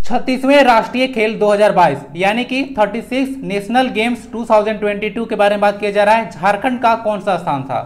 36वें राष्ट्रीय खेल 2022 यानी कि 36 नेशनल गेम्स 2022 के बारे में बात किया जा रहा है। झारखंड का कौन सा स्थान था?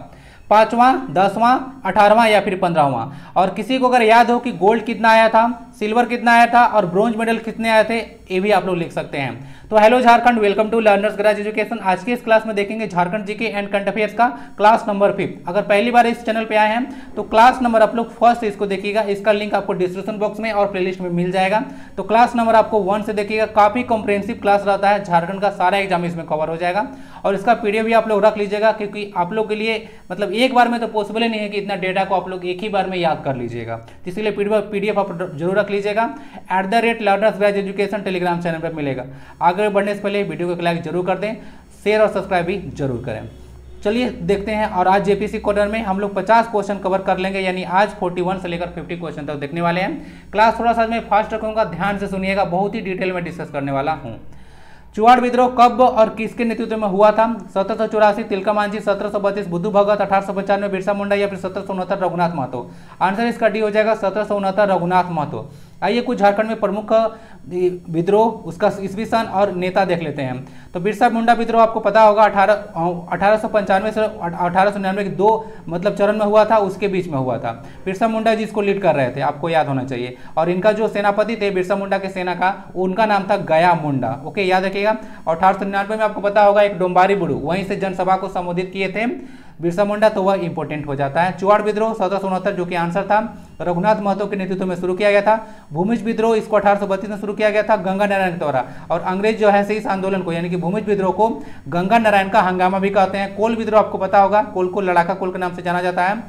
5वां, 10वां, 18वां या फिर 15वां? और किसी को अगर याद हो कि गोल्ड कितना आया था, सिल्वर कितना आया था और ब्रॉन्ज मेडल कितने आए थे, ये भी आप लोग लिख सकते हैं। तो hello Jharkhand, welcome to learners garage education. आज की इस क्लास में देखेंगे Jharkhand GK and current affairs का क्लास नंबर 5। अगर पहली बार इस चैनल पे आए हैं तो क्लास नंबर आप लोग फर्स्ट इसको देखिएगा, इसका लिंक आपको डिस्क्रिप्शन बॉक्स में और प्लेलिस्ट में मिल जाएगा। तो क्लास नंबर आपको 1 से देखिएगा, काफी कॉम्प्रिहेंसिव क्लास रहता है, झारखंड का सारा एग्जाम इसमें कवर हो जाएगा। और इसका पीडीएफ भी आप लोग रख लीजिएगा, क्योंकि आप लोग के लिए मतलब एक बार में तो पॉसिबल ही नहीं है कि इतना डेटा को आप लोग एक ही बार में याद कर लीजिएगा, इसलिए पीडीएफ आप जरूर रख लीजिएगा। @Learners garage education Telegram channel पर मिलेगा। आगे बढ़ने से पहले वीडियो को लाइक जरूर कर दें, शेयर और सब्सक्राइब भी जरूर करें। चलिए देखते हैं। और आज जेपीसी कॉर्नर में हम लोग 50 क्वेश्चन कवर कर लेंगे, यानी आज 41 से लेकर 50 क्वेश्चन तक देखने वाले हैं। क्लास थोड़ा सा मैं फास्ट रखूंगा, ध्यान से सुनिएगा, बहुत ही डिटेल में डिस्कस करने वाला हूं। चुआड़ विद्रोह कब और किसके नेतृत्व में हुआ था? 1784 तिलका मांझी, 1732 बुद्धू भगत, 1895 बिरसा मुंडा या फिर 1769 रघुनाथ महतो? आंसर इसका डी हो जाएगा, 1769 रघुनाथ महतो। आइए कुछ झारखंड में प्रमुख विद्रोह, उसका ईस्वी सन और नेता देख लेते हैं। तो बिरसा मुंडा विद्रोह आपको पता होगा 1895 से 1899 के दो मतलब चरण में हुआ था, उसके बीच में हुआ था। बिरसा मुंडा जी इसको लीड कर रहे थे, आपको याद होना चाहिए। और इनका जो सेनापति थे बिरसा मुंडा के सेना का, उनका नाम था गया मुंडा। ओके, याद रखिएगा। 1899 में आपको पता होगा एक डोम्बारी बुड़ू, वहीं से जनसभा को संबोधित किए थे बिरसा मुंडा, तो वह इंपॉर्टेंट हो जाता है। चुआड़ विद्रोह 1769 जो कि आंसर था, रघुनाथ महतो के नेतृत्व में शुरू किया गया था। भूमिज विद्रोह इसको 1832 में शुरू किया गया था गंगा नारायण के द्वारा। और अंग्रेज जो है इस आंदोलन को यानी कि भूमिज विद्रोह को गंगा नारायण का हंगामा भी कहते हैं। कोल विद्रोह आपको पता होगा, कोल को लड़ाका कोल के नाम से जाना जाता है,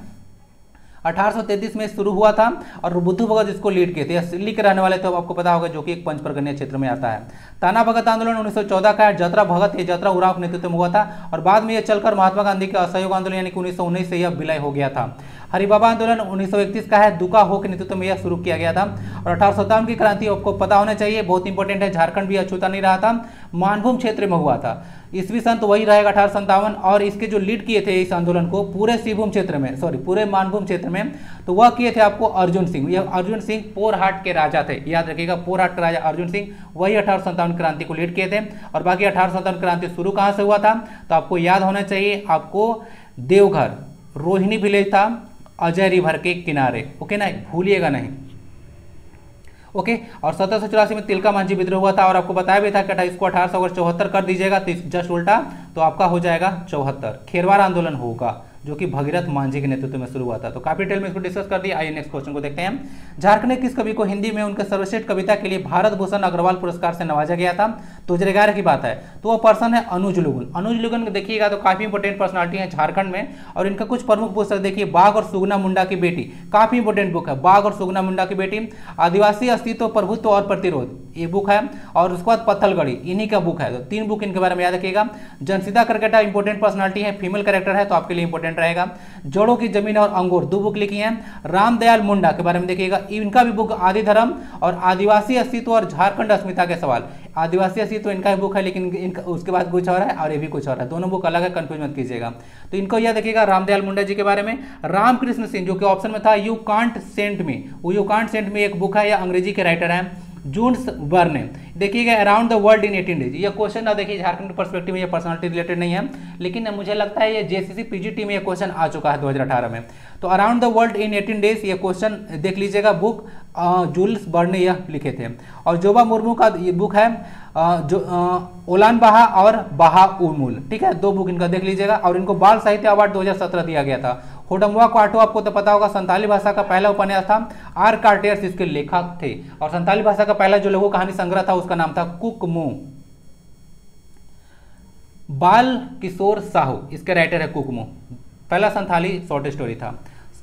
1833 में शुरू हुआ था और बुद्धू भगत इसको लीड किए थे। दिल्ली के रहने वाले तो आपको पता होगा, जो कि एक पंच परगनिया क्षेत्र में आता है। ताना भगत आंदोलन 1914 का है। जतरा भगत, ये जतरा उरांव के नेतृत्व में हुआ था और बाद में यह चलकर महात्मा गांधी के असहयोग आंदोलन यानी कि 1919 से यह विलय हो गया था। हरिबाबा आंदोलन 1931 का है, दुका हो के नेतृत्व में यह शुरू किया गया था। और 1857 की क्रांति आपको पता होना चाहिए, बहुत इंपॉर्टेंट है, झारखंड भी अछूता नहीं रहा था, मानभूम क्षेत्र में हुआ था। ईस्वी सन तो वही रहेगा 1857। और इसके जो लीड किए थे इस आंदोलन को पूरे शिवभूम क्षेत्र में, पूरे मानभूम क्षेत्र में, तो वह किए थे आपको अर्जुन सिंह। यह अर्जुन सिंह पोरहाट के राजा थे, याद रखिएगा, पोरहाट के राजा अर्जुन सिंह, वही 1857 क्रांति को लीड किए थे। और बाकी 1857 क्रांति शुरू कहाँ से हुआ था, तो आपको याद होना चाहिए, आपको देवघर रोहिणी विलेज था, अजय रिवर के किनारे। ओके ना, भूलिएगा नहीं। ओके, और 1784 में तिलका मांझी विद्रोह हुआ था। और आपको बताया भी था कि इसको 1874 कर दीजिएगा तो जस्ट उल्टा, तो आपका हो जाएगा 74। खेरवार आंदोलन होगा जो कि भगीरथ मांझी के नेतृत्व में शुरू हुआ था। तो काफी डिटेल में इसको डिस्कस कर दिया। आइए नेक्स्ट क्वेश्चन को देखते हैं। झारखंड ने किस कवि को हिंदी में उनके सर्वश्रेष्ठ कविता के लिए भारत भूषण अग्रवाल पुरस्कार से नवाजा गया था? तो 2011 की बात है, तो वो पर्सन है अनुज लुगुन। अनुज लुगुन देखिएगा तो काफी इंपोर्टेंट पर्सनालिटी है झारखंड में। और इनका कुछ प्रमुख पुस्तक देखिए, बाघ और सुगना मुंडा की बेटी, काफी इंपोर्टेंट बुक है, बाघ और सुगना मुंडा की बेटी। आदिवासी अस्तित्व, प्रभुत्व और प्रतिरोध, ये बुक है। और उसके बाद पत्थलगढ़ी, इन्हीं का बुक है। तो 3 बुक इनके बारे में याद रखिएगा। जनसीदा करकेटा इंपोर्टेंट पर्सनालिटी है, फीमेल कैरेक्टर है, तो आपके लिए इंपोर्टेंट रहेगा। जोड़ों की जमीन और अंगूर, 2 बुक लिखी हैं। रामदयाल मुंडा के बारे में देखिएगा, इनका भी बुक आदि धर्म और आदिवासी अस्तित्व और झारखंड अस्मिता के सवाल। आदिवासी अस्तित्व इनका ही बुक है, लेकिन इनका उसके बाद कुछ और है और ये भी कुछ और है, दोनों बुक अलग है, कंफ्यूज मत कीजिएगा। तो इनको याद रखिएगा, रामदयाल मुंडा जी के बारे में। रामकृष्ण सिंह जो कि ऑप्शन में था, यू कांट सेंट मी, वो यू कांट सेंट मी एक बुक है, या अंग्रेजी के राइटर हैं। जून्स बर्ने देखिएगा, around the world in 18 days, ये क्वेश्चन ना देखिए झारखंड के पर्सपेक्टिव में, ये पर्सनालिटी रिलेटेड नहीं है, लेकिन मुझे लगता है ये जेसीसी पीजीटी में ये क्वेश्चन आ चुका है 2018 में। तो around the world in 18 days ये क्वेश्चन देख लीजिएगा, बुक जूल्स बर्ने यह लिखे थे। और जोबा मुर्मू का ये बुक है जो ओलान बाहा और बाहा उमुल, ठीक है, 2 बुक इनका देख लीजिएगा। और इनको बाल साहित्य अवार्ड 2017 दिया गया था। होडम्बुआ क्वाटो आपको तो पता होगा, संताली भाषा का पहला उपन्यास था। आर कार्टियर्स इसके लेखक थे। और संताली भाषा का पहला जो लघु कहानी संग्रह था उसका नाम था कुकमू। बाल किशोर साहू इसके राइटर है, कुकमू पहला संथाली शॉर्ट स्टोरी था।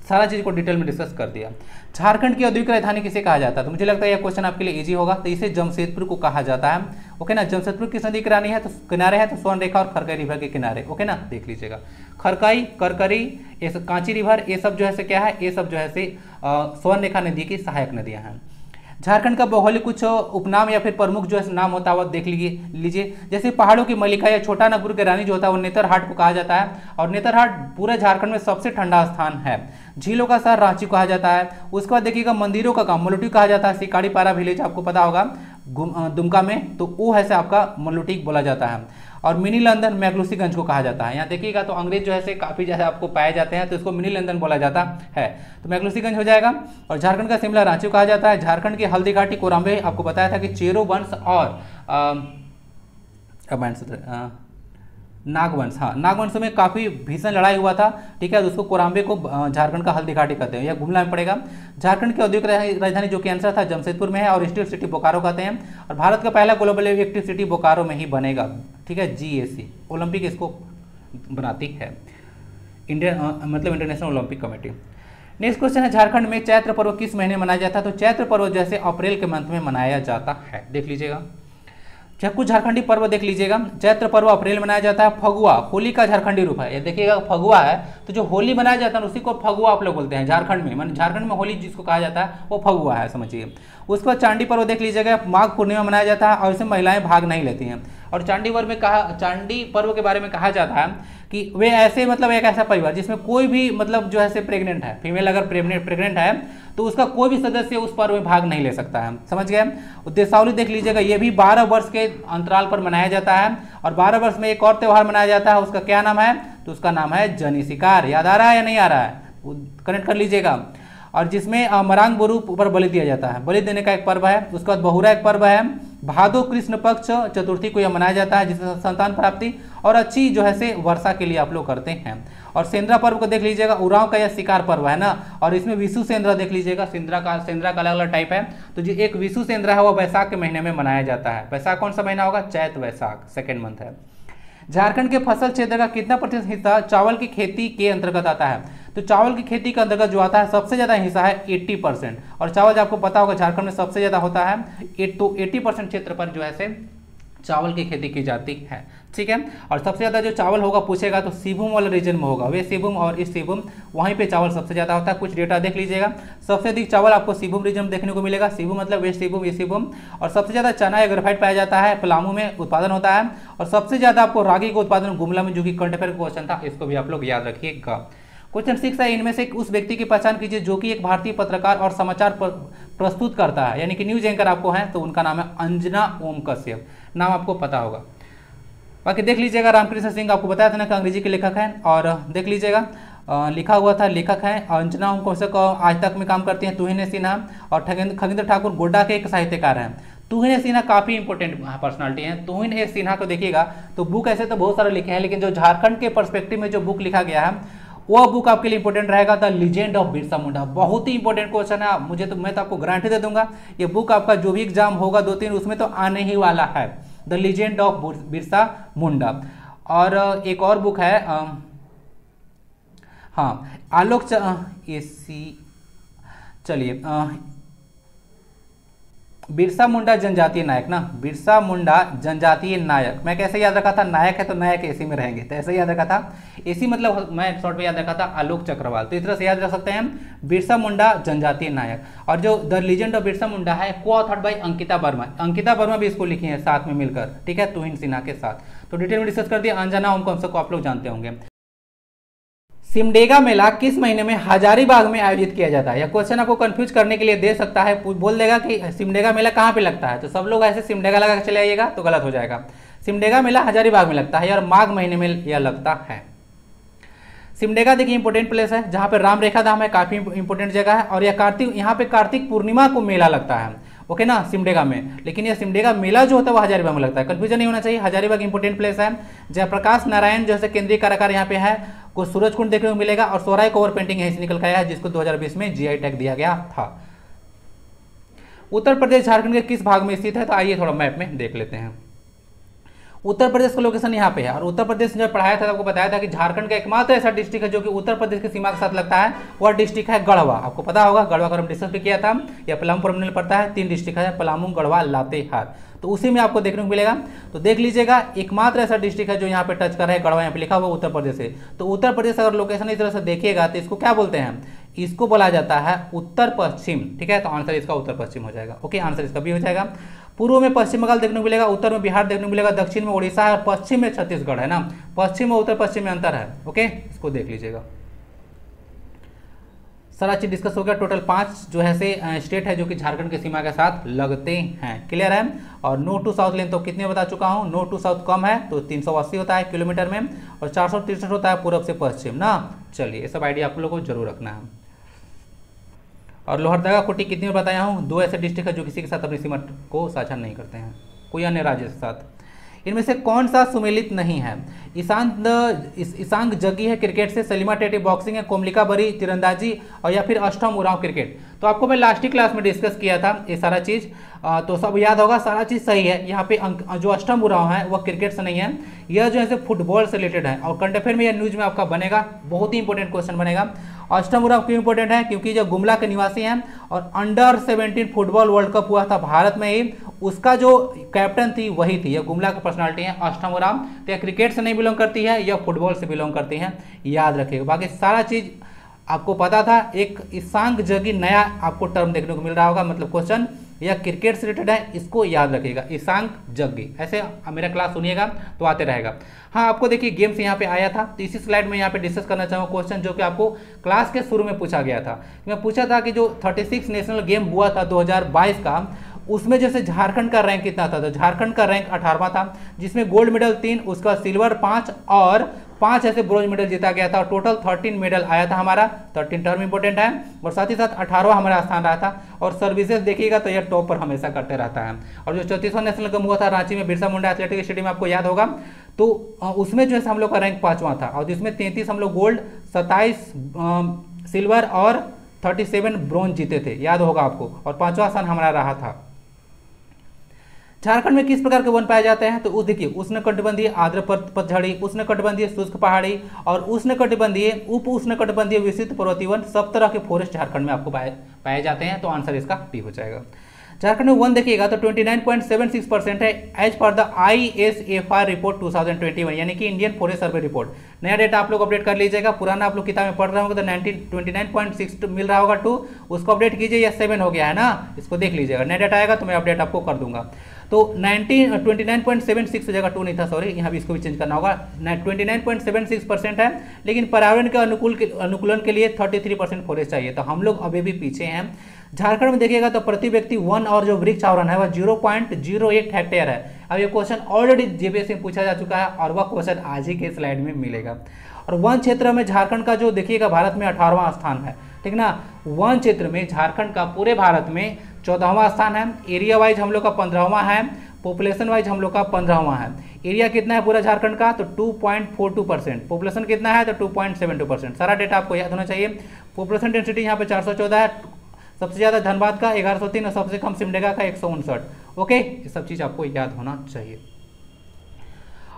सारा चीज को डिटेल में डिस्कस कर दिया। झारखंड की औद्योगिक राजधानी किसे कहा जाता है? तो मुझे लगता है यह क्वेश्चन आपके लिए इजी होगा। तो इसे जमशेदपुर को कहा जाता है। ओके ना, जमशेदपुर किस नदी किनारे है? तो किनारे है तो स्वर्ण रेखा और खरकई रिवर के किनारे। ओके ना, देख लीजिएगा, खरकई, करकरी, ये कांची रिवर, ये सब जो है से क्या है, ये सब जो है से स्वर्ण रेखा नदी की सहायक नदियां हैं। झारखंड का भौगोलिक कुछ उपनाम या फिर प्रमुख जो है नाम होता है वो देख लीजिए। जैसे पहाड़ों की मलिका या छोटा नागपुर की रानी जो होता है वो नेतरहाट को कहा जाता है, और नेतरहाट पूरे झारखंड में सबसे ठंडा स्थान है। झीलों का शहर रांची कहा जाता है। उसके बाद देखिएगा मंदिरों का गांव मलुटी कहा जाता है। सिकाड़ी पारा विलेज आपको पता होगा दुमका में, तो वो है से आपका मलुटी बोला जाता है। और मिनी लंदन मैग्लूसीगंज को कहा जाता है। यहाँ देखिएगा तो अंग्रेज जो है काफ़ी ज़्यादा आपको पाए जाते हैं, तो इसको मिनी लंदन बोला जाता है, तो मैग्लूसीगंज हो जाएगा। और झारखंड का शिमला रांची कहा जाता है। झारखंड की हल्दी घाटी कोराम्बे आपको बताया था कि चेरो वंश और नागवंश, हाँ नागवंश में काफ़ी भीषण लड़ाई हुआ था, ठीक है, तो उसको कोराम्बे को झारखंड का हल्दी घाटी कहते हैं, यह घूमना पड़ेगा। झारखंड की औद्योगिक राजधानी जो कि आंसर था जमशेदपुर में है, और स्टील सिटी बोकारो कहते हैं। और भारत का पहला ग्लोबल एक्टिव सिटी बोकारो में ही बनेगा, ठीक है, GAC ओलंपिक इसको बनाती है, international Olympic committee. Next question है, झारखंड में चैत्र पर्व किस महीने मनाया जाता है? तो चैत्र पर्व जैसे अप्रैल के मंथ में मनाया जाता है, देख लीजिएगा। कुछ झारखंडी पर्व देख लीजिएगा। चैत्र पर्व अप्रैल मनाया जाता है। फगुआ होली का झारखंडी रूप है, ये देखिएगा फगुआ है, तो जो होली मनाया जाता है उसी को फगुआ आप लोग बोलते हैं झारखंड में, माने झारखंड में होली जिसको कहा जाता है वो फगुआ है, समझिए। उसके बाद चांडी पर्व देख लीजिएगा, माघ पूर्णिमा मनाया जाता है, और इसमें महिलाएं भाग नहीं लेती हैं। और चांडी पर्व के बारे में कहा जाता है कि वे ऐसे मतलब एक ऐसा परिवार जिसमें कोई भी मतलब जो है से प्रेग्नेंट है, फीमेल अगर प्रेग्नेंट है तो उसका कोई भी सदस्य उस पर्व में भाग नहीं ले सकता है, समझ गए। उद्देश्यावली देख लीजिएगा, ये भी 12 वर्ष के अंतराल पर मनाया जाता है। और 12 वर्ष में एक और त्यौहार मनाया जाता है, उसका क्या नाम है? तो उसका नाम है जनी शिकार। याद आ रहा है या नहीं आ रहा है? कनेक्ट कर लीजिएगा। और जिसमें मरांग बुरु पर बलि दिया जाता है, बलि देने का एक पर्व है। उसके बाद बहुरा एक पर्व है। भादो कृष्ण पक्ष चतुर्थी को यह मनाया जाता है, जिससे संतान प्राप्ति और अच्छी जो है से वर्षा के लिए आप लोग करते हैं। और सेंद्रा पर्व को देख लीजिएगा, उरांव का यह शिकार पर्व है ना, और इसमें विशु सेंद्रा देख लीजिएगा, सेंद्रा का अलग अलग टाइप है। तो जो एक विशु सेंद्रा है वो वैशाख के महीने में मनाया जाता है। वैशाख कौन सा महीना होगा? चैत वैशाख, सेकेंड मंथ है। झारखंड के फसल क्षेत्र का कितना प्रतिशत हिस्सा चावल की खेती के अंतर्गत आता है? तो चावल की खेती के अंतर्गत जो आता है सबसे ज्यादा हिस्सा है 80%। और चावल आपको पता होगा झारखंड में सबसे ज्यादा होता है, तो 80% क्षेत्र पर जो है से चावल की खेती की जाती है, ठीक है। और सबसे ज़्यादा जो चावल होगा पूछेगा तो सिंहभूम वाले रीजन में होगा, वे सिंहभूम और इस सिंहभूम वहीं पे चावल सबसे ज़्यादा होता है। कुछ डेटा देख लीजिएगा, सबसे अधिक चावल आपको सिंहभूम रीजन में देखने को मिलेगा, सिंहभूम मतलब वेस्ट सिंहभूम, ईस्ट सिंहभूम। और सबसे ज़्यादा चना या ग्रेफाइट पाया जाता है, पलामू में उत्पादन होता है। और सबसे ज़्यादा आपको रागी का उत्पादन गुमला में, जो कि करंट अफेयर क्वेश्चन था, इसको भी आप लोग याद रखिएगा। क्वेश्चन 6 है, इनमें से उस व्यक्ति की पहचान कीजिए जो कि एक भारतीय पत्रकार और समाचार प्रस्तुत करता है, यानी कि न्यूज एंकर आपको है, तो उनका नाम है अंजना ओम कश्यप, नाम आपको पता होगा। बाकी देख लीजिएगा, रामकृष्ण सिंह आपको बताया था ना कि अंग्रेजी के लेखक हैं। और देख लीजिएगा लिखा हुआ था, लेखक हैं अंजना ओम कश्यप, आज तक में काम करती हैं तुहिन सिन्हा। और खगेंद्र ठाकुर गोड्डा के एक साहित्यकार हैं। तुहिन सिन्हा काफ़ी इंपॉर्टेंट पर्सनालिटी हैं। तुहिन सिन्हा को देखिएगा तो बुक ऐसे तो बहुत सारे लिखे हैं, लेकिन जो झारखंड के पर्सपेक्टिव में जो बुक लिखा गया है वो बुक आपके लिए इंपॉर्टेंट रहेगा, the legend of Birsa Munda. बहुत ही इंपॉर्टेंट क्वेश्चन है, मैं तो आपको गारंटी दे दूंगा ये बुक आपका जो भी एग्जाम होगा 2-3 उसमें तो आने ही वाला है, the legend of Birsa Munda. और एक और बुक है हाँ आलोक चलिए बिरसा मुंडा जनजातीय नायक ना, बिरसा मुंडा जनजातीय नायक। मैं कैसे याद रखा था? नायक है तो नायक एसी में रहेंगे, तो ऐसे याद रखा था। एसी मतलब मैं शॉर्ट में याद रखा था आलोक चक्रवाल, तो इस तरह से याद रख सकते हैं बिरसा मुंडा जनजातीय नायक। और जो the legend of Birsa Munda है को ऑथर्ड बाय अंकिता वर्मा, अंकिता वर्मा भी इसको लिखी है साथ में मिलकर, ठीक है, तुहिन सिन्हा के साथ। तो डिटेल में डिस्कस कर दिया। अंजना ओम कश्यप को आप लोग जानते होंगे। सिमडेगा मेला किस महीने में हजारीबाग में आयोजित किया जाता है? यह क्वेश्चन आपको कंफ्यूज करने के लिए दे सकता है, बोल देगा कि सिमडेगा मेला कहाँ पे लगता है, तो सब लोग ऐसे सिमडेगा लगा के चले आइएगा तो गलत हो जाएगा। सिमडेगा मेला हजारीबाग में लगता है और माघ महीने में यह लगता है। सिमडेगा देखिए इंपॉर्टेंट प्लेस है, जहाँ पे राम रेखा धाम है, काफी इंपॉर्टेंट जगह है। और यह यहाँ पे कार्तिक पूर्णिमा को मेला लगता है, ओके ना, सिमडेगा में। लेकिन यह सिमडेगा मेला जो होता है वो हजारीबाग में लगता है, कंफ्यूजन नहीं होना चाहिए। हजारीबाग इंपॉर्टेंट प्लेस है। जयप्रकाश नारायण जो है केंद्रीय कारागार यहाँ पे है, को सूरज कुंड देखने को मिलेगा। और सोहराय कोवर पेंटिंग यहीं से निकल के आया है, जिसको 2020 में जीआई टैग दिया गया था। उत्तर प्रदेश झारखंड के किस भाग में स्थित है? तो आइए थोड़ा मैप में देख लेते हैं। उत्तर प्रदेश का लोकेशन यहाँ पे है। और उत्तर प्रदेश में जब पढ़ाया था तो आपको बताया था कि झारखंड का एकमात्र ऐसा डिस्ट्रिक्ट है जो कि उत्तर प्रदेश की सीमा के साथ लगता है, वह डिस्ट्रिक्ट है गढ़वा। आपको पता होगा, गढ़वा का हम डिस्कस भी किया था, यह पलामू पर पड़ता है। 3 डिस्ट्रिक्ट है, पलामू, गढ़वा, लातेहार, तो उसी में आपको देखने को मिलेगा। तो देख लीजिएगा, एकमात्र ऐसा डिस्ट्रिक्ट है जो यहाँ पे टच कर रहा है, गढ़वा यहाँ पे लिखा हुआ उत्तर प्रदेश है। तो उत्तर प्रदेश अगर लोकेशन इस तरह से देखिएगा तो इसको क्या बोलते हैं? इसको बोला जाता है उत्तर पश्चिम। ठीक है, तो आंसर इसका उत्तर पश्चिम हो जाएगा। ओके, आंसर इसका भी हो जाएगा। पूर्व में पश्चिम बंगाल देखने को मिलेगा, उत्तर में बिहार देखने को मिलेगा, दक्षिण में उड़ीसा है और पश्चिम में छत्तीसगढ़ है ना। पश्चिम और उत्तर पश्चिम में अंतर है। ओके, इसको देख लीजिएगा। सारा चीज डिस्कस हो गया। टोटल 5 जो है से स्टेट है जो कि झारखंड की सीमा के साथ लगते हैं। क्लियर है। और नॉर्थ टू साउथ लेन तो कितने बता चुका हूँ, नॉर्थ टू साउथ कम है तो 380 होता है किलोमीटर में, और 463 होता है पूर्व से पश्चिम ना। चलिए, ये सब आइडिया आप लोगों को जरूर रखना है। और लोहरदगा कोटी कितनी बार बताया हूँ, 2 ऐसे डिस्ट्रिक्ट है जो किसी के साथ अपनी सीमा को साझा नहीं करते हैं, कोई अन्य राज्य के साथ। इनमें से कौन सा सुमेलित नहीं है? ईशांग जगी है क्रिकेट से, सलीमा टेटी बॉक्सिंग है, कोमलिका बरी तीरंदाजी, और या फिर अष्टम उरांव क्रिकेट। तो आपको मैं लास्ट ही क्लास में डिस्कस किया था ये सारा चीज़, तो सब याद होगा, सारा चीज़ सही है। यहाँ पे जो अष्टम उरांव है वह क्रिकेट से नहीं है, यह जो है फुटबॉल से रिलेटेड है। और करंट अफेयर में या न्यूज में आपका बनेगा, बहुत ही इंपॉर्टेंट क्वेश्चन बनेगा। अष्टम उरांव क्यों इंपॉर्टेंट है? क्योंकि जो गुमला के निवासी हैं और अंडर 17 फुटबॉल वर्ल्ड कप हुआ था भारत में ही, उसका जो कैप्टन थी वही थी, यह गुमला की पर्सनालिटी है अष्टम उरांव। तो यह क्रिकेट से नहीं बिलोंग करती है, यह फुटबॉल से बिलोंग करती है, याद रखिएगा। बाकी सारा चीज आपको पता था। एक ईशांग जगी नया आपको टर्म देखने को मिल रहा होगा, मतलब क्वेश्चन यह क्रिकेट से रिलेटेड है, इसको याद रखिएगा, ईशांग जग्गी। ऐसे मेरा क्लास सुनिएगा तो आते रहेगा। हाँ, आपको देखिए गेम्स यहाँ पे आया था, तो इसी स्लाइड में यहाँ पे डिस्कस करना चाहूँगा क्वेश्चन जो कि आपको क्लास के शुरू में पूछा गया था। मैं पूछा था कि जो 36 नेशनल गेम हुआ था 2022 का, उसमें जैसे झारखंड का रैंक कितना था, तो झारखंड का रैंक 18वां था, जिसमें गोल्ड मेडल 3, उसका सिल्वर 5 और 5 ऐसे ब्रोंज मेडल जीता गया था। टोटल 13 मेडल आया था हमारा, 13 टर्म इंपॉर्टेंट है, और साथ ही साथ 18वां हमारा स्थान रहा था। और सर्विसेज देखिएगा तो यह टॉप पर हमेशा करते रहता है। और जो 34वां नेशनल गेम हुआ था रांची में बिरसा मुंडा एथलेटिक स्टेडियम, आपको याद होगा, तो उसमें जो है हम लोग का रैंक 5वां था, और जिसमें 33 हम लोग गोल्ड, 27 सिल्वर और 37 ब्रोंज जीते थे, याद होगा आपको, और 5वां स्थान हमारा रहा था। झारखंड में किस प्रकार के वन पाए जाते हैं, तो उस देखिए उष्णकटिबंधीय आर्द्र पतझड़ी, उष्णकटिबंधीय शुष्क पहाड़ी और उष्णकटिबंधीय उप उष्णकटिबंधीय विस्तृत पर्वतीय वन, सब तरह के फॉरेस्ट झारखंड में आपको पाए जाते हैं। तो आंसर इसका डी हो जाएगा। झारखंड में वन देखिएगा तो 29.76% है as per the ISFR report 2021, यानी कि इंडियन फॉरेस्ट सर्वे रिपोर्ट। नया डेटा आप लोग अपडेट कर लीजिएगा, पुराना आप लोग किताब में पढ़ रहे होंगे तो 29.6 मिल रहा होगा 2, उसको अपडेट कीजिए, या 7 हो गया है ना, इसको देख लीजिएगा। नया डेटा आएगा तो मैं अपडेट आपको कर दूंगा। तो 29.76 हो जाएगा, 2 नहीं था, सॉरी, यहाँ भी इसको भी चेंज करना होगा। 29.76% है, लेकिन पर्यावरण के अनुकूलन के लिए 33% फॉरेस्ट चाहिए, तो हम लोग अभी भी पीछे हैं। झारखंड में देखिएगा तो प्रति व्यक्ति वन और जो वृक्ष आवरण है वह 0.08 हेक्टेयर है। अब ये क्वेश्चन ऑलरेडी जीपीएससी में पूछा जा चुका है और वह क्वेश्चन आज ही के स्लाइड में मिलेगा। और वन क्षेत्र में झारखंड का जो देखिएगा भारत में 18वां स्थान है, ठीक ना। वन क्षेत्र में झारखंड का पूरे भारत में 14वां स्थान है। एरिया वाइज हम लोग का 15वां है, पॉपुलेशन वाइज हम लोग का 15वां है। एरिया कितना है पूरा झारखंड का, तो 2.42%। पॉपुलेशन कितना है, तो 2.72%। सारा डेटा आपको याद होना चाहिए। पॉपुलेशन डेंसिटी यहाँ पे 414 है, सबसे ज़्यादा धनबाद का 1103 और सबसे कम सिमडेगा का 159। ओके, ये सब चीज़ आपको याद होना चाहिए।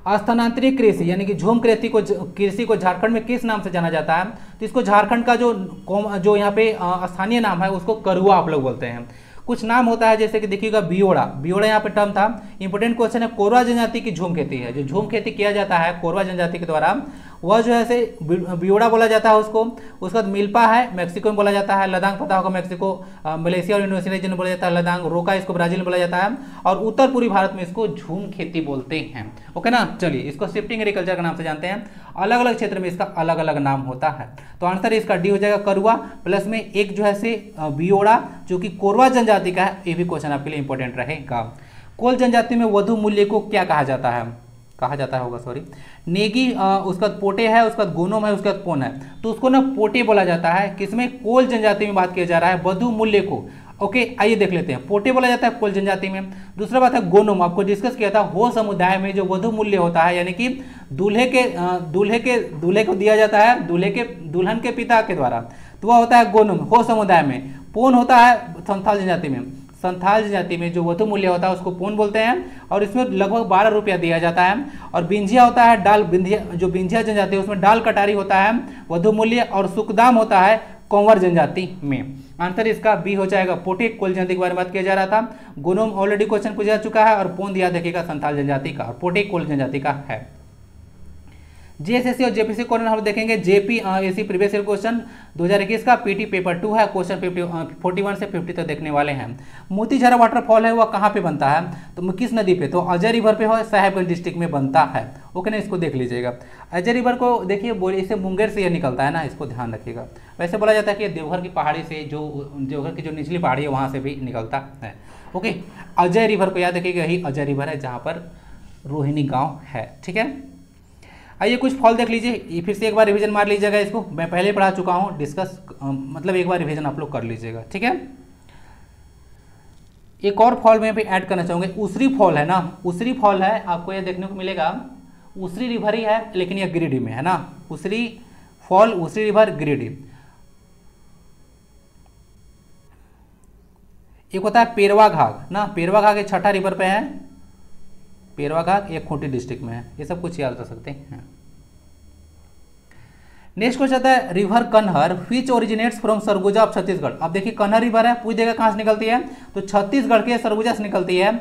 स्थानांतरित कृषि यानी कि झूम कृषि को झारखंड में किस नाम से जाना जाता है, तो इसको झारखंड का जो यहाँ पे स्थानीय नाम है उसको करुआ आप लोग बोलते हैं। कुछ नाम होता है जैसे कि देखिएगा बियोड़ा यहाँ पे टर्म था। इंपॉर्टेंट क्वेश्चन है, कोरवा जनजाति की झूम खेती है, जो झूम खेती किया जाता है कोरवा जनजाति के द्वारा, वह जो है से बियोड़ा बोला जाता है उसको। उसके बाद मिल्पा है, मैक्सिको में बोला जाता है। लदांग पता होगा, मैक्सिको, मलेशिया और इंडोनेशिया रीजन में बोला जाता है लदांग। रोका इसको ब्राजील में बोला जाता है, और उत्तर पूर्वी भारत में इसको झूम खेती बोलते हैं। ओके ना, चलिए इसको शिफ्टिंग एग्रीकल्चर के नाम से जानते हैं। अलग अलग क्षेत्र में इसका अलग अलग नाम होता है, तो आंसर इसका डी हो जाएगा करुआ, प्लस में एक जो है से बियोड़ा जो कि कोरवा जनजाति का है। ये भी क्वेश्चन आपके लिए इंपॉर्टेंट रहेगा। कोल जनजाति में वधु मूल्य को क्या कहा जाता है, होगा सॉरी, नेगी, उसका पोटे है, उसका गोनोम है, उसका पोन है, तो उसको ना पोटे बोला जाता है। किसमें, कोल जनजाति में बात किया जा रहा है वधु मूल्य को। ओके, आइए देख लेते हैं। पोटे बोला जाता है कोल जनजाति में। दूसरा बात है गोनोम, आपको डिस्कस किया था, हो समुदाय में जो वधु मूल्य होता है, यानी कि दूल्हे को दिया जाता है दुल्हन के पिता के द्वारा, तो वह होता है गोनोम, हो समुदाय में। पोन होता है संथाल जनजाति में। संथाल जनजाति में जो वधु मूल्य होता है उसको पोन बोलते हैं, और इसमें लगभग 12 रुपया दिया जाता है। और बिंझिया होता है डाल, जो बिंझिया जनजाति है उसमें डाल कटारी होता है वधु मूल्य, और सुखदाम होता है कंवर जनजाति में। आंसर इसका बी हो जाएगा। पोटे कोल जनजाति के बारे में बात किया जा रहा था। गोनोम ऑलरेडी क्वेश्चन पूछा चुका है, और पोन दिया देखिएगा संथाल जनजाति का, और पोटे कोल जनजाति का है। जीएसएससी और जेपीसी कॉर्नर हम देखेंगे JP AC previous year question 2021 का पीटी पेपर 2 है, क्वेश्चन 41 से 50 तक देखने वाले हैं। मोतीझरा वाटरफॉल है वह कहाँ पे बनता है, तो किस नदी पे, तो अजय रिवर पे हो, साहेबगंज डिस्ट्रिक्ट में बनता है। ओके ना, इसको देख लीजिएगा। अजय रिवर को देखिए बोलिए, इसे मुंगेर से यह निकलता है ना, इसको ध्यान रखिएगा। वैसे बोला जाता है कि देवघर की पहाड़ी से, जो देवघर की जो निचली पहाड़ी है वहाँ से भी निकलता है। ओके, अजय रिवर को याद रखिएगा, यही अजय रिवर है जहाँ पर रोहिणी गाँव है। ठीक है, आइए कुछ फॉल देख लीजिए, फिर से एक बार रिवीजन मार लीजिएगा इसको, मैं पहले पढ़ा चुका हूँ, डिस्कस मतलब एक बार रिवीजन आप लोग कर लीजिएगा। ठीक है, एक और फॉल में भी ऐड करना चाहूँगा, उसरी फॉल है ना, उसरी फॉल है, आपको यह देखने को मिलेगा, उसरी रिवर ही है लेकिन यह गिरिडीह में है ना, उसरी फॉल, उसरी रिवर, गिरिडीह। एक होता है पेरवा घाघ ना, पेरवा घाघ एक छठा रिवर पे है, पेरवा घाघ एक खूंटी डिस्ट्रिक्ट में है, ये सब कुछ याद रख सकते हैं। नेक्स्ट क्वेश्चन आता है river Kanhar which originates from Surguja of Chhattisgarh. अब देखिए कन्हर रिवर है, पूछ देगा कहाँ से निकलती है, तो छत्तीसगढ़ के सरगुजा से निकलती है।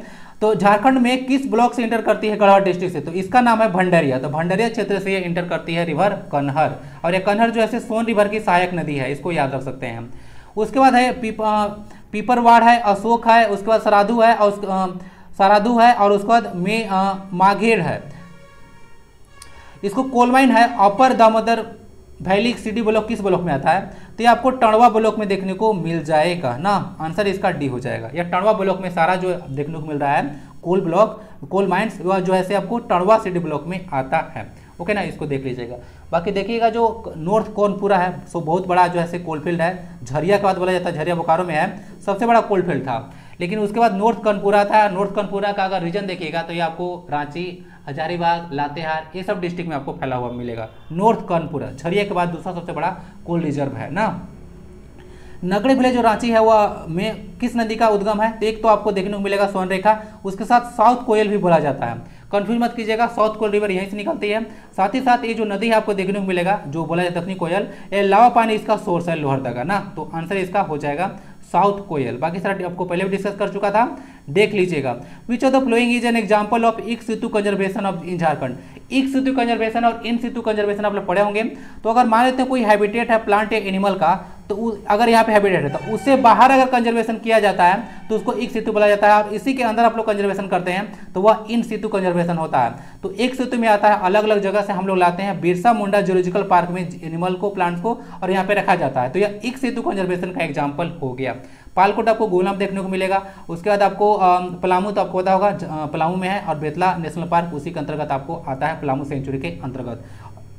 तो झारखंड में किस ब्लॉक से इंटर करती है, गढ़वा डिस्ट्रिक्ट से, तो इसका नाम है भंडरिया। तो भंडरिया क्षेत्र से ये इंटर करती है रिवर कन्हर, और ये कन्हर जो है सोन रिवर की सहायक नदी है, इसको याद रख सकते हैं। उसके बाद है पीपरवाड़ है, अशोक है, उसके बाद सराधु है, और सराधु है, और उसके बाद माघेड़ है। इसको कोल माइन है, अपर दामोदर वैली सिटी ब्लॉक किस ब्लॉक में आता है, तो ये आपको टणवा ब्लॉक में देखने को मिल जाएगा ना, आंसर इसका डी हो जाएगा। यह टणवा ब्लॉक में सारा जो देखने को मिल रहा है कोल ब्लॉक, कोल माइंस, वह जो है से आपको टणवा सिटी ब्लॉक में आता है। ओके ना, इसको देख लीजिएगा। बाकी देखिएगा जो नॉर्थ कोनपुरा है सो बहुत बड़ा जो है से कोलफील्ड है, झरिया के बाद बोला जाता है, झरिया बोकारो में है, सबसे बड़ा कोलफील्ड था। लेकिन उसके बाद नॉर्थ कनपुरा था, नॉर्थ कनपुरा का अगर रीजन देखिएगा तो ये आपको रांची, हजारीबाग, लातेहार, ये सब डिस्ट्रिक्ट में आपको फैला हुआ मिलेगा। नॉर्थ कनपुरा झरिया के बाद दूसरा सबसे बड़ा कोल रिजर्व है ना। नगड़ी विलेज जो रांची है वह में किस नदी का उद्गम है, तो एक तो आपको देखने को मिलेगा स्वर्णरेखा, उसके साथ साउथ कोयल भी बोला जाता है, कंफ्यूज मत कीजिएगा, साउथ कोयल रिवर यहीं से निकलती है। साथ ही साथ ये जो नदी है आपको देखने को मिलेगा जो बोला जाता है दक्षिणी कोयल, ये लावा पानी इसका सोर्स है लोहरदगा ना, तो आंसर इसका हो जाएगा साउथ कोयल। बाकी सारा आपको पहले भी डिस्कस कर चुका था, देख लीजिएगा। Which of the flowing is an example of in situ conservation of in Jharkhand. In situ conservation और इन सितु कंजर्वेशन आप लोग पढ़े होंगे। तो अगर मान लेते हैं कोई हैबिटेट है प्लांट या एनिमल का, तो अगर यहाँ पे हैबिटेट है तो उससे बाहर अगर कंजर्वेशन किया जाता है तो उसको एक सितु बोला जाता है, और इसी के अंदर आप लोग कंजर्वेशन करते हैं तो वह इन सितु कंजर्वेशन होता है। तो एक सितु में आता है, अलग अलग जगह से हम लोग लाते हैं, बिरसा मुंडा जूलॉजिकल पार्क में एनिमल को, प्लांट्स को, और यहाँ पे रखा जाता है। तो यह एक सितु कंजर्वेशन का एग्जाम्पल हो गया। पालकोट आपको गोलम देखने को मिलेगा, उसके बाद आपको पलामू तो आपको पता होगा पलामू में है, और बेतला नेशनल पार्क उसी के अंतर्गत आपको आता है, पलामू सेंचुरी के अंतर्गत।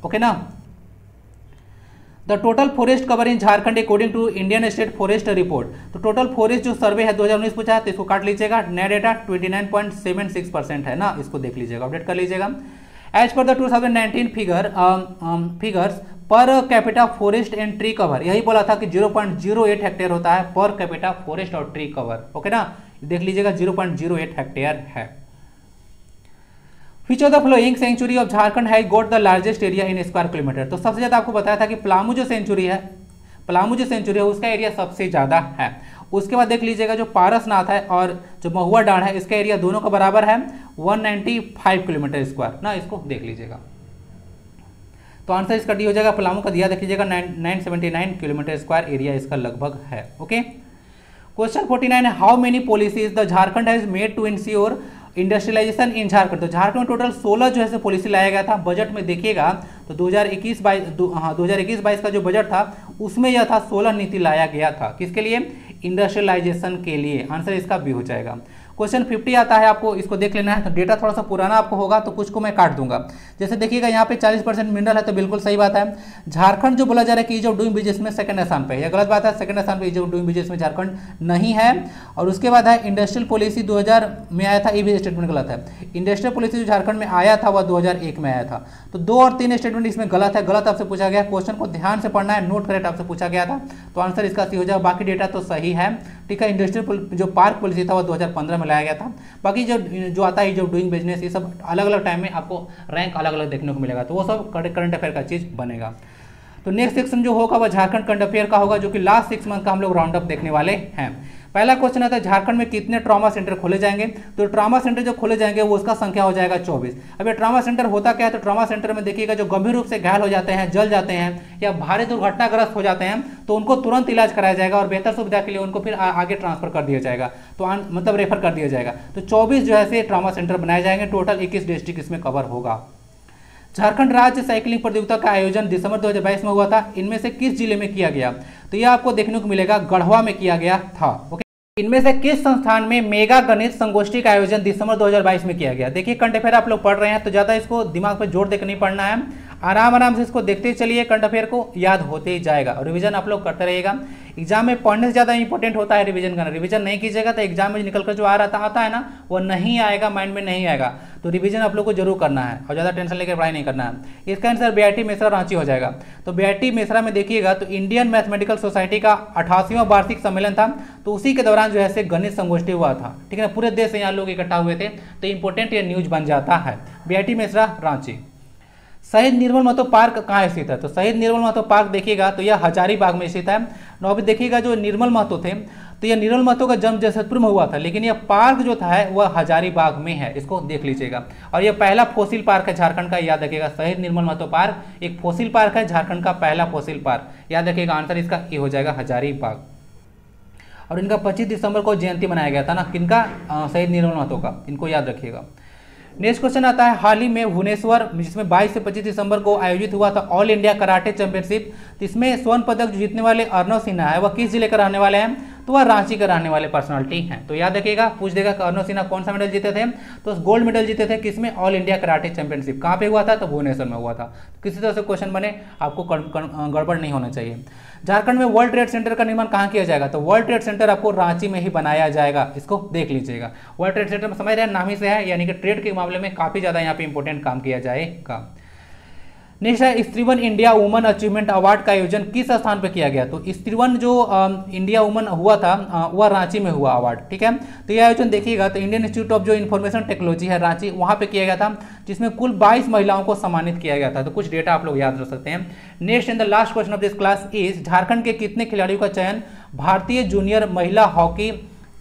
ओके ना। The total forest cover in Jharkhand according to Indian state forest report. तो टोटल फॉरेस्ट जो सर्वे है 2019 पूछा है, तो इसको काट लीजिएगा, नया डेटा 29.76% है ना, इसको देख लीजिएगा, अपडेट कर लीजिएगा। As per the 2019 figures per capita forest and tree cover, यही बोला था कि 0.08 हेक्टेयर होता है पर कैपिटा फॉरेस्ट और ट्री कवर। ओके ना, देख लीजिएगा 0.08 हेक्टेयर है। Which of the following sanctuary of Jharkhand has got the largest area in square kilometer. तो सबसे ज्यादा आपको बताया था कि पलामू जो सेंचुरी है उसका एरिया सबसे ज्यादा है। उसके बाद देख लीजिएगा जो पारसनाथ है और जो महुआ डांड है, इसका एरिया दोनों का बराबर है 195 किलोमीटर स्क्वायर ना, इसको देख लीजिएगा। तो आंसर इसका डी हो जाएगा। पलामू का दिया देख लीजिएगा 979 किलोमीटर स्क्वायर एरिया इसका लगभग है। ओके, क्वेश्चन 49 है how many policies the Jharkhand has made to ensure industrialization in Jharkhand. तो झारखंड में टोटल 16 जो है पॉलिसी लाया गया था। बजट में देखिएगा तो 2021-22 का जो बजट था उसमें यह था 16 नीति लाया गया था, किसके लिए, इंडस्ट्रियलाइजेशन के लिए। आंसर इसका बी हो जाएगा। क्वेश्चन 50 आता है, आपको इसको देख लेना है। तो डेटा थोड़ा सा पुराना आपको होगा तो कुछ को मैं काट दूंगा। जैसे देखिएगा यहाँ पे 40% मिनरल है, तो बिल्कुल सही बात है। झारखंड जो बोला जा रहा है कि ईज ऑफ डूइंग बिजनेस में सेकंड स्थान पे है, यह गलत बात है। सेकंड स्थान पे ईज ऑफ डूइंग बिजनेस में झारखंड नहीं है। और उसके बाद है इंडस्ट्रियल पॉलिसी 2000 में आया था, ये भी स्टेटमेंट गलत है। इंडस्ट्रियल पॉलिसी जो झारखंड में आया था वह 2001 में आया था। तो 2 और 3 स्टेटमेंट इसमें गलत है, गलत आपसे पूछा गया। क्वेश्चन को ध्यान से पढ़ना है, नोट करेक्ट आपसे पूछा गया था, तो आंसर इसका सी हो जाएगा। बाकी डेटा तो सही है, ठीक है। इंडस्ट्रियल जो पार्क पॉलिसी था वह 2015 में लाया गया था। बाकी जो आता है जो डूइंग बिजनेस, ये सब अलग अलग टाइम में आपको रैंक अलग अलग देखने को मिलेगा, तो वो सब करंट अफेयर का चीज बनेगा। तो नेक्स्ट सेक्शन जो होगा वह झारखंड करंट अफेयर का होगा, जो कि लास्ट 6 मंथ का हम लोग राउंड अप देखने वाले हैं। पहला क्वेश्चन आता है झारखंड में कितने ट्रॉमा सेंटर खोले जाएंगे। तो ट्रॉमा सेंटर जो खोले जाएंगे वो उसका संख्या हो जाएगा 24। अब ये ट्रॉमा सेंटर होता क्या है, तो ट्रॉमा सेंटर में देखिएगा जो गंभीर रूप से घायल हो जाते हैं, जल जाते हैं या भारी दुर्घटनाग्रस्त हो जाते हैं तो उनको तुरंत इलाज कराया जाएगा और बेहतर सुविधा के लिए उनको फिर आगे ट्रांसफर कर दिया जाएगा, तो मतलब रेफर कर दिया जाएगा। तो 24 जो है ट्रॉमा सेंटर बनाए जाएंगे, टोटल 21 डिस्ट्रिक्ट इसमें कवर होगा। झारखंड राज्य साइकिलिंग प्रतियोगिता का आयोजन दिसंबर 2022 में हुआ था, इनमें से किस जिले में किया गया। तो यह आपको देखने को मिलेगा गढ़वा में किया गया था। ओके, इनमें से किस संस्थान में मेगा गणित संगोष्ठी का आयोजन दिसंबर 2022 में किया गया। देखिए करंट अफेयर आप लोग पढ़ रहे हैं तो ज़्यादा इसको दिमाग पे जोर देकर नहीं पढ़ना है, आराम आराम से इसको देखते चलिए, करंट अफेयर को याद होते ही जाएगा और रिवीजन आप लोग करते रहिएगा। एग्जाम में पढ़ने से ज़्यादा इंपॉर्टेंट होता है रिवीजन करना। रिवीजन नहीं कीजिएगा तो एग्जाम में निकल कर जो आता है ना वो नहीं आएगा, माइंड में नहीं आएगा। तो रिवीजन आप लोग को जरूर करना है और ज़्यादा टेंशन लेकर पढ़ाई नहीं करना है। इसका आंसर बीआईटी मेसरा रांची हो जाएगा। तो बीआईटी मेसरा में देखिएगा तो इंडियन मैथमेटिकल सोसाइटी का 88वां वार्षिक सम्मेलन था, तो उसी के दौरान जो है गणित संगोष्ठी हुआ था। ठीक है ना, पूरे देश से यहाँ लोग इकट्ठा हुए थे, तो इंपॉर्टेंट ये न्यूज बन जाता है। बीआईटी मेसरा रांची। शहीद निर्मल महतो पार्क कहाँ स्थित है। तो शहीद निर्मल महतो पार्क देखिएगा तो यह हजारीबाग में स्थित है। अभी देखिएगा जो निर्मल महतो थे तो यह निर्मल महतो का जन्म जमशेदपुर में हुआ था, लेकिन यह पार्क जो था वह हजारीबाग में है, इसको देख लीजिएगा। और यह पहला फोसिल पार्क है झारखंड का, याद रखिएगा। शहीद निर्मल महतो पार्क एक फोसिल पार्क है, झारखंड का पहला फोसिल पार्क, याद रखिएगा। आंसर इसका ये हो जाएगा हजारीबाग। और इनका 25 दिसंबर को जयंती मनाया गया था ना, किनका, शहीद निर्मल महतो का, इनको याद रखिएगा। नेक्स्ट क्वेश्चन आता है हाल ही में भुवनेश्वर जिसमें 22 से 25 दिसंबर को आयोजित हुआ था ऑल इंडिया कराटे चैंपियनशिप, तो इसमें स्वर्ण पदक जीतने वाले अर्नव सिन्हा है, वह किस जिले का रहने वाले हैं। तो वह रांची के रहने वाले पर्सनालिटी हैं। तो याद रखिएगा, पूछ देगा कि अर्नव सिन्हा कौन सा मेडल जीते थे। तो गोल्ड मेडल जीते थे किसमें, ऑल इंडिया कराटे चैंपियनशिप। कहाँ पे हुआ था, तो भुवनेश्वर में हुआ था। किसी तरह से क्वेश्चन बने आपको गड़बड़ नहीं होना चाहिए। झारखंड में वर्ल्ड ट्रेड सेंटर का निर्माण कहाँ किया जाएगा। तो वर्ल्ड ट्रेड सेंटर आपको रांची में ही बनाया जाएगा, इसको देख लीजिएगा। वर्ल्ड ट्रेड सेंटर में समझ रहे हैं, नाम ही से है, यानी कि ट्रेड के मामले में काफी ज्यादा यहाँ पे इंपॉर्टेंट काम किया जाएगा। नेक्स्ट है स्त्रीवन इंडिया वुमन अचीवमेंट अवार्ड का आयोजन किस स्थान पर किया गया। तो स्त्रीवन जो इंडिया वुमन हुआ था वह रांची में हुआ अवार्ड। ठीक है, तो यह आयोजन देखिएगा तो इंडियन इंस्टीट्यूट ऑफ जो इन्फॉर्मेशन टेक्नोलॉजी है रांची, वहां पे किया गया था, जिसमें कुल 22 महिलाओं को सम्मानित किया गया था। तो कुछ डेटा आप लोग याद रख सकते हैं। Next and the last question of this class is Jharkhand के कितने खिलाड़ियों का चयन भारतीय जूनियर महिला हॉकी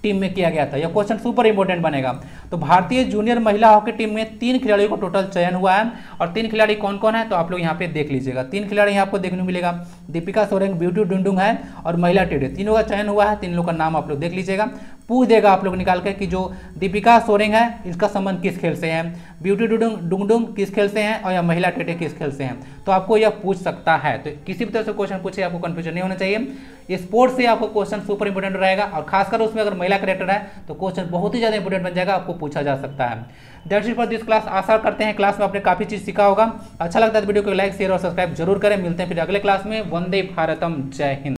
टीम में किया गया था। यह क्वेश्चन सुपर इंपॉर्टेंट बनेगा। तो भारतीय जूनियर महिला हॉकी टीम में 3 खिलाड़ियों को टोटल चयन हुआ है, और 3 खिलाड़ी कौन कौन है तो आप लोग यहाँ पे देख लीजिएगा। 3 खिलाड़ी यहाँ आपको देखने को मिलेगा, दीपिका सोरेन, ब्यूटी डुंडुंग है और महिला टेडे, तीनों का चयन हुआ है। 3 लोग का नाम आप लोग देख लीजिएगा। पूछ देगा आप लोग निकाल के कि जो दीपिका सोरेन है इसका संबंध किस खेल से है, ब्यूटी डुंगडुंग किस खेल से हैं, और या महिला टेटे किस खेल से हैं। तो आपको यह पूछ सकता है। तो किसी भी तरह से क्वेश्चन पूछे आपको कंफ्यूजन नहीं होना चाहिए। स्पोर्ट्स से आपको क्वेश्चन सुपर इंपोर्टेंट रहेगा, और खासकर उसमें अगर महिला कैरेक्टर है तो क्वेश्चन बहुत ही ज्यादा इंपोर्टेंट बन जाएगा, आपको पूछा जा सकता है। That's it for this class. आशा करते हैं क्लास में आपने काफी चीज सीखा होगा। अच्छा लगता है तो वीडियो को लाइक शेयर और सब्सक्राइब जरूर करें। मिलते हैं फिर अगले क्लास में। वंदे भारतम, जय हिंद।